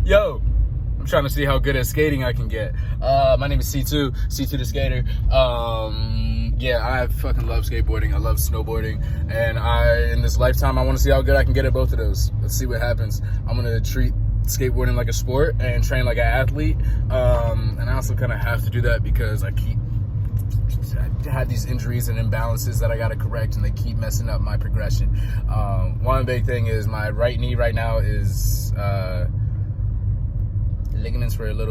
Yo, I'm trying to see how good at skating I can get. My name is C2 the skater. Yeah, I fucking love skateboarding. I love snowboarding. And in this lifetime, I want to see how good I can get at both of those. Let's see what happens. I'm going to treat skateboarding like a sport and train like an athlete. And I also kind of have to do that because I had these injuries and imbalances that I got to correct, and they keep messing up my progression. One big thing is my right knee right now is ligaments were feeling a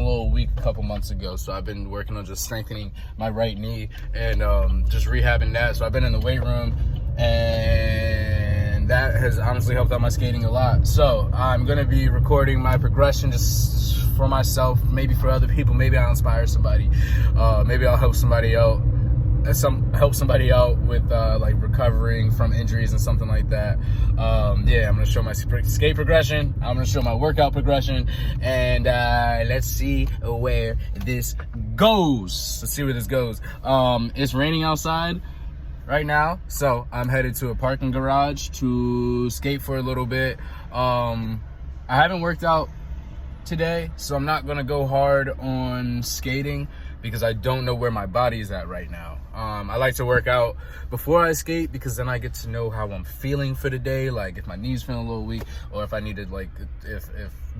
little weak a couple months ago. So I've been working on just strengthening my right knee and just rehabbing that. So I've been in the weight room, and that has honestly helped out my skating a lot. So I'm gonna be recording my progression just for myself, maybe for other people. Maybe I'll inspire somebody. Maybe I'll help somebody out. With like recovering from injuries and something like that. Yeah, I'm gonna show my skate progression. I'm gonna show my workout progression, and let's see where this goes. It's raining outside right now, so I'm headed to a parking garage to skate for a little bit. I haven't worked out today, so I'm not gonna go hard on skating because I don't know where my body is at right now. I like to work out before I skate because then I get to know how I'm feeling for the day, like if my knee's feeling a little weak, or if I needed, like, if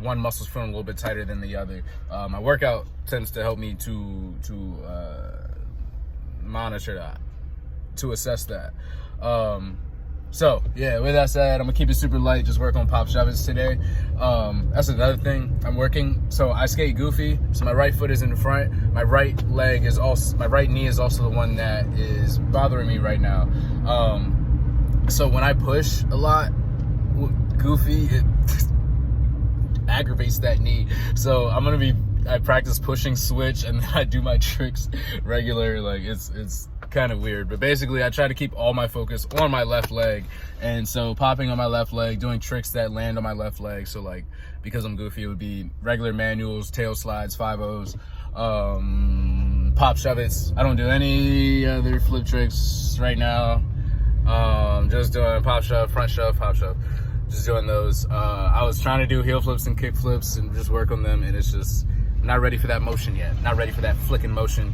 one muscle's feeling a little bit tighter than the other. My workout tends to help me to monitor that, to assess that. So yeah, with that said, I'm gonna keep it super light, just work on pop shuvs today. That's another thing I'm working. So I skate goofy, so my right foot is in the front. My right knee is also the one that is bothering me right now. So when I push a lot with goofy, it aggravates that knee. So I practice pushing switch, and then I do my tricks regular. Like it's kind of weird, but basically I try to keep all my focus on my left leg, and so popping on my left leg, doing tricks that land on my left leg. So like, because I'm goofy, it would be regular manuals, tail slides, 5-0s, pop shuvs. I don't do any other flip tricks right now. Just doing pop shove, front shove, pop shove, just doing those. I was trying to do heel flips and kick flips and just work on them, and it's just not ready for that motion yet. Not ready for that flicking motion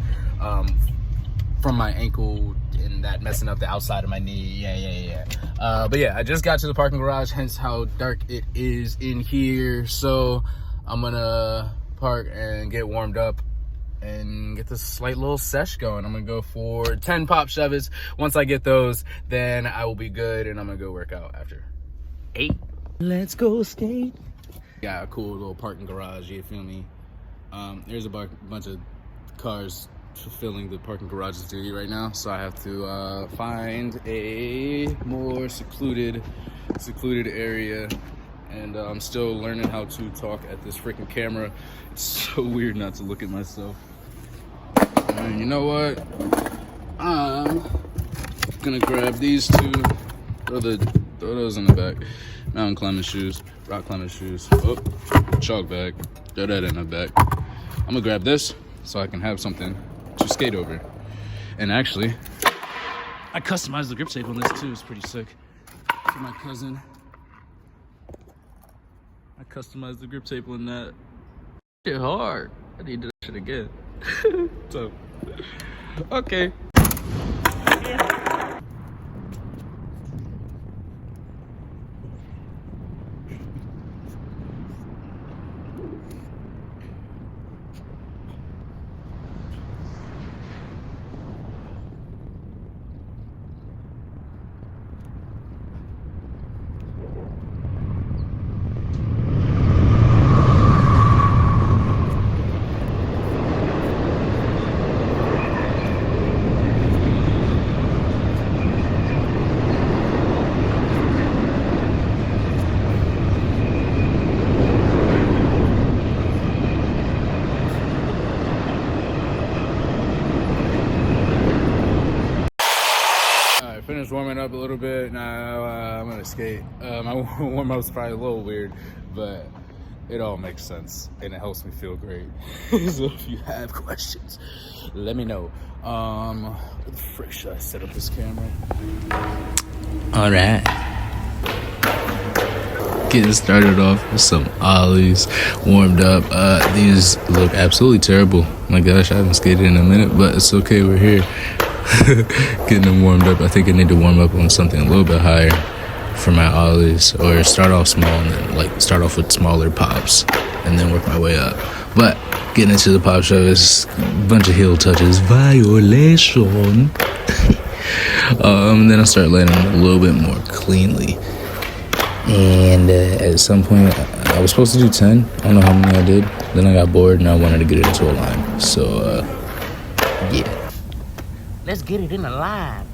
from my ankle, and that messing up the outside of my knee. Yeah. But yeah, I just got to the parking garage, hence how dark it is in here. So I'm gonna park and get warmed up and get this slight little sesh going. I'm gonna go for 10 pop shuvs. Once I get those, then I will be good, and I'm gonna go work out after 8. Let's go skate. Got a cool little parking garage, you feel me? There's a bunch of cars fulfilling the parking garage's duty right now, so I have to find a more secluded area, and I'm still learning how to talk at this freaking camera. It's so weird not to look at myself. And you know what? I'm gonna grab these two, throw those in the back. Mountain climbing shoes, rock climbing shoes, chalk bag, throw that in the back. I'm gonna grab this so I can have something to skate over. And actually, I customized the grip tape on this too. It's pretty sick. For my cousin, I customized the grip tape on that. Shit hard. I need to do that shit again. So, okay. Finished warming up a little bit. Now I'm gonna skate. My warm-up's probably a little weird, but it all makes sense and it helps me feel great. So if you have questions, let me know. Where the frick should I set up this camera? All right. Getting started off with some ollies, warmed up. These look absolutely terrible. My gosh, I haven't skated in a minute, but it's okay, we're here. Getting them warmed up. I think I need to warm up on something a little bit higher for my ollies, or start off small and then like start off with smaller pops and then work my way up. But getting into the pop shove is a bunch of heel touches, violation. And then I start landing a little bit more cleanly. And at some point, I was supposed to do 10. I don't know how many I did. Then I got bored and I wanted to get it into a line. So, yeah. Let's get it in a line.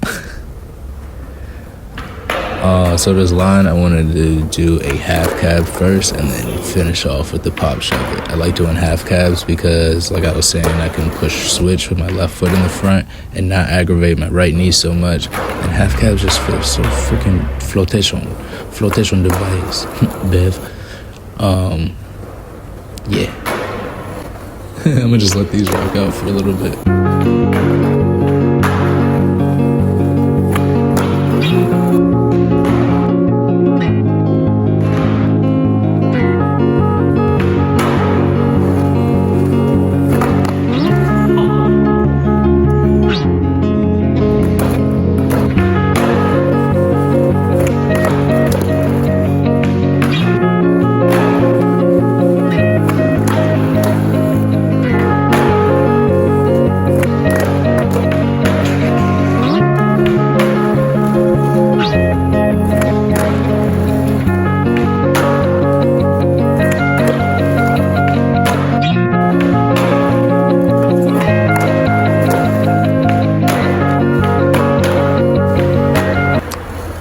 So this line, I wanted to do a half cab first and then finish off with the pop shove. I like doing half cabs because, like I was saying, I can push switch with my left foot in the front and not aggravate my right knee so much. And half cabs just feel so freaking flotation device, Bev. Yeah. I'm gonna just let these rock out for a little bit.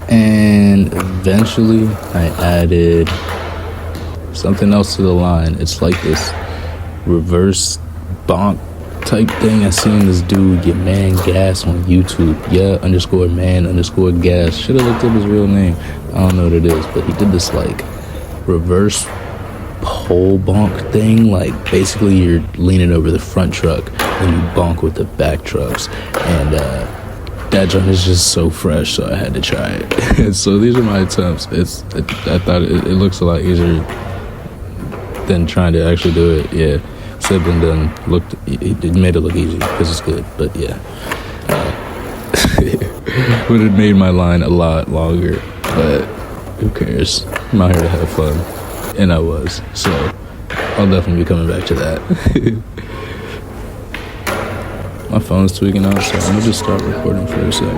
And eventually I added something else to the line. It's like this reverse bonk type thing. I seen this dude get Man Gas on YouTube. Yeah, _man_gas. Should have looked up his real name. I don't know what it is, but he did this like reverse pole bonk thing. Like basically you're leaning over the front truck and you bonk with the back trucks. And that joint is just so fresh, so I had to try it. And so these are my attempts. I thought it looks a lot easier than trying to actually do it. Yeah, said and done. It made it look easy because it's good, but yeah. But it made my line a lot longer, but who cares? I'm out here to have fun, and I was, so I'll definitely be coming back to that. My phone's tweaking out, so I'm gonna just start recording for a sec.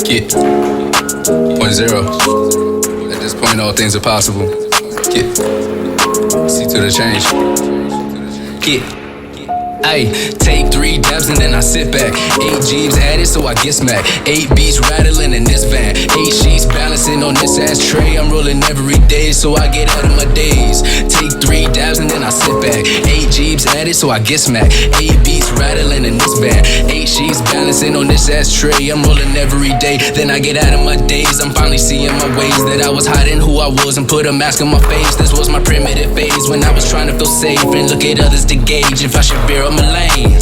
Get 0.0. At this point, all things are possible. Get see to the change. Get. Ayy, take 3 dabs and then I sit back. 8 Jeeps added, so I get smacked. 8 beats rattling in this van. 8 sheets balancing on this ass tray. I'm rolling every day, so I get out of my days. Take 3 dabs and then I sit back. 8 Jeeps added, so I get smacked. 8 beats rattling in this van. 8 sheets balancing on this ass tray. I'm rolling every day, then I get out of my days. I'm finally seeing my ways, that I was hiding who I was and put a mask on my face. This was my primitive phase when I was trying to feel safe and look at others to gauge if I should bear up my lane.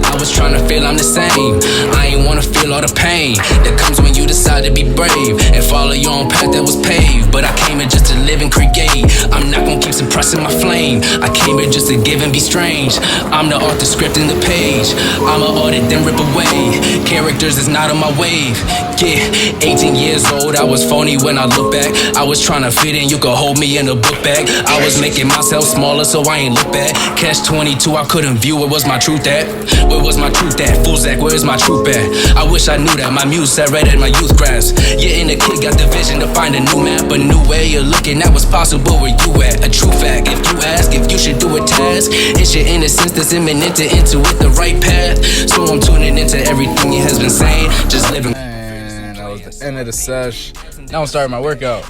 I was trying to feel I'm the same. I ain't wanna feel all the pain that comes when you decide to be brave and follow your own path that was paved. But I came here just to live and create. I'm not gonna keep suppressing my flame. I came here just to give and be strange. I'm the author scripting the page. I'ma audit then rip away. Characters is not on my wave. Yeah, 18 years old, I was phony when I look back. I was trying to fit in, you could hold me in a book bag. I was making myself smaller so I ain't look bad. Catch 22, I couldn't view where was my truth at. Where was my truth at? Full Zach, where is my truth at? I wish I knew that, my muse sat right at my youth grasp. Yeah, and the kid got the vision to find a new map, a new way of looking at what's possible where you at. A true fact, if you ask if you should do a task, it's your innocence that's imminent to enter with the right path. So I'm tuning into everything he has been saying, just living. And that was the end of the sesh. Now I'm starting my workout.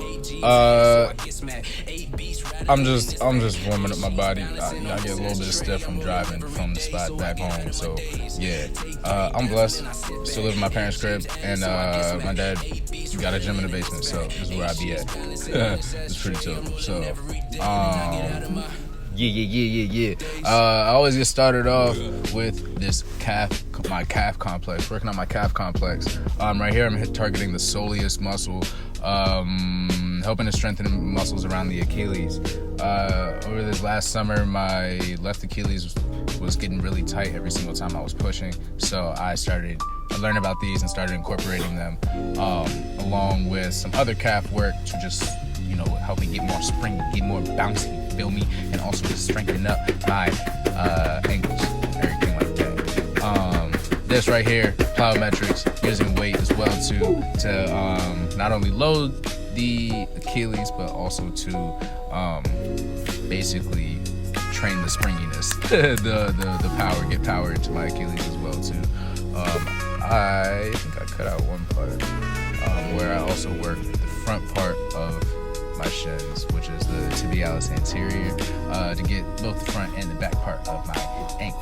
I'm just warming up my body. I get a little bit of stiff from driving from the spot back home. So yeah, I'm blessed. Still live in my parents' crib, and my dad got a gym in the basement. So this is where I be at. It's pretty chill. So Yeah. I always get started off with this my calf complex, working on my calf complex. Right here, I'm targeting the soleus muscle, helping to strengthen muscles around the Achilles. Over this last summer, my left Achilles was getting really tight every single time I was pushing, so I learned about these and started incorporating them, along with some other calf work to just, help me get more spring, get more bouncy, feel me, and also just strengthen up my ankles, everything like that. This right here, plyometrics, using weight as well to not only load the Achilles, but also to basically train the springiness, the power, get power into my Achilles as well too. I think I cut out one part where I also work the front part of my shins, which is the tibialis anterior, to get both the front and the back part of my ankle,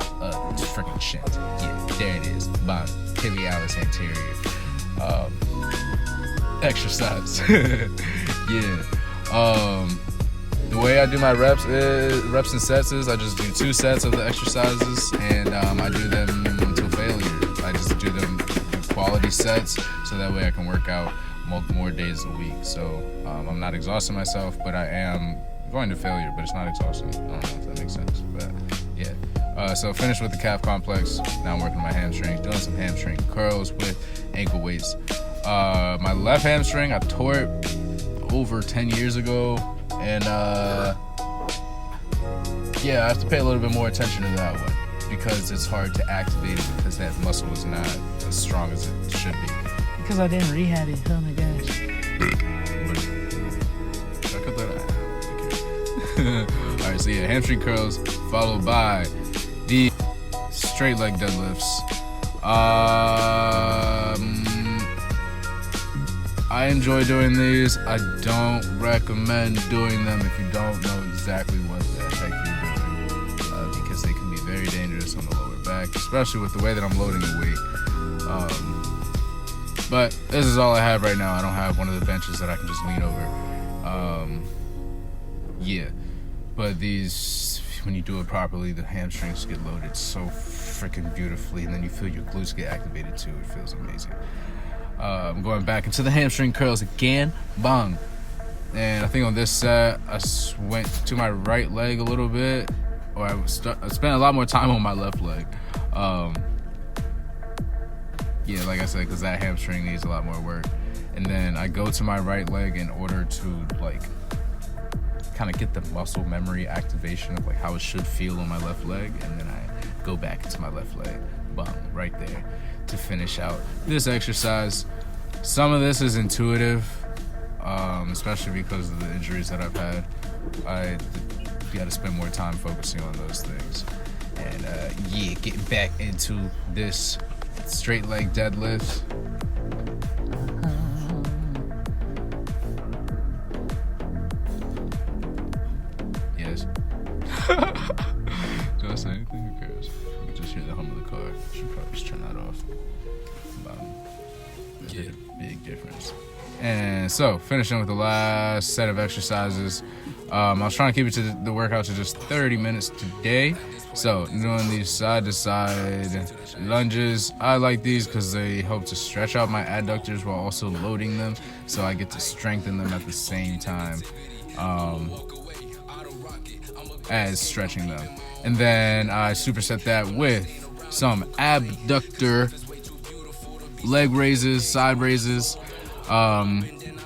freaking shins. Yeah, there it is. Bang, tibialis anterior. Exercise. Yeah. The way I do my reps and sets is I just do 2 sets of the exercises, and I do them until failure. I just do them quality sets, so that way I can work out multiple more days a week. So I'm not exhausting myself, but I am going to failure, but it's not exhausting. I don't know if that makes sense, but yeah. So finished with the calf complex. Now I'm working on my hamstrings, doing some hamstring curls with ankle weights. My left hamstring, I tore it over 10 years ago, and yeah, I have to pay a little bit more attention to that one because it's hard to activate it because that muscle is not as strong as it should be. Because I didn't rehab it. Oh my gosh. Should I cut that out? Alright, so yeah, hamstring curls followed by the straight leg deadlifts. I enjoy doing these. I don't recommend doing them if you don't know exactly what the heck you're doing, because they can be very dangerous on the lower back, especially with the way that I'm loading the weight. But this is all I have right now. I don't have one of the benches that I can just lean over. Yeah, but these, when you do it properly, the hamstrings get loaded so freaking beautifully, and then you feel your glutes get activated too. It feels amazing. I'm going back into the hamstring curls again, bang. And I think on this set, I went to my right leg a little bit, or I spent a lot more time on my left leg. Yeah, like I said, because that hamstring needs a lot more work. And then I go to my right leg in order to kind of get the muscle memory activation of how it should feel on my left leg, and then I go back into my left leg, bang, right there, to finish out this exercise. Some of this is intuitive, especially because of the injuries that I've had. I got to spend more time focusing on those things. And yeah, getting back into this straight leg deadlift. Yes. Do I say anything? Who cares? You can just hear the hum of the car. Should probably just turn that off. There's a big difference. And so, finishing with the last set of exercises. I was trying to keep it to the workout to just 30 minutes today. So, doing these side-to-side lunges. I like these because they help to stretch out my adductors while also loading them. So I get to strengthen them at the same time as stretching them. And then I superset that with some abductor leg raises, side raises.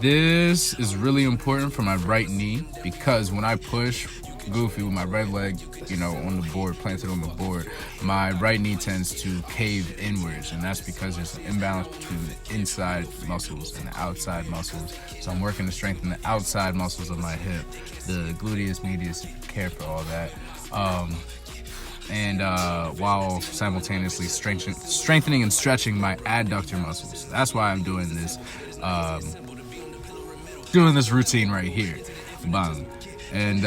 This is really important for my right knee because when I push goofy with my right leg, on the board, planted on the board, my right knee tends to cave inwards, and that's because there's an imbalance between the inside muscles and the outside muscles. So I'm working to strengthen the outside muscles of my hip, the gluteus medius, if you care for all that. And while simultaneously strengthening and stretching my adductor muscles. That's why I'm doing this routine right here. Bang. And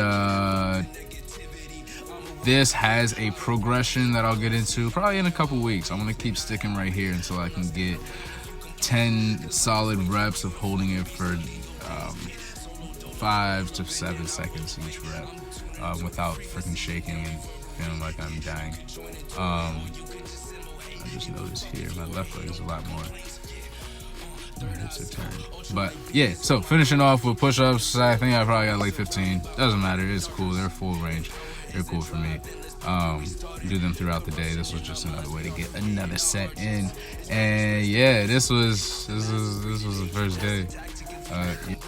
this has a progression that I'll get into probably in a couple weeks. I'm going to keep sticking right here until I can get 10 solid reps of holding it for 5 to 7 seconds each rep without freaking shaking and feeling like I'm dying. I just noticed here my left leg is a lot more. My hips are turned. But yeah, so finishing off with push-ups, I think I probably got like 15. Doesn't matter, it's cool. They're full range. They're cool for me. Do them throughout the day. This was just another way to get another set in. And yeah, this was the first day. Yeah.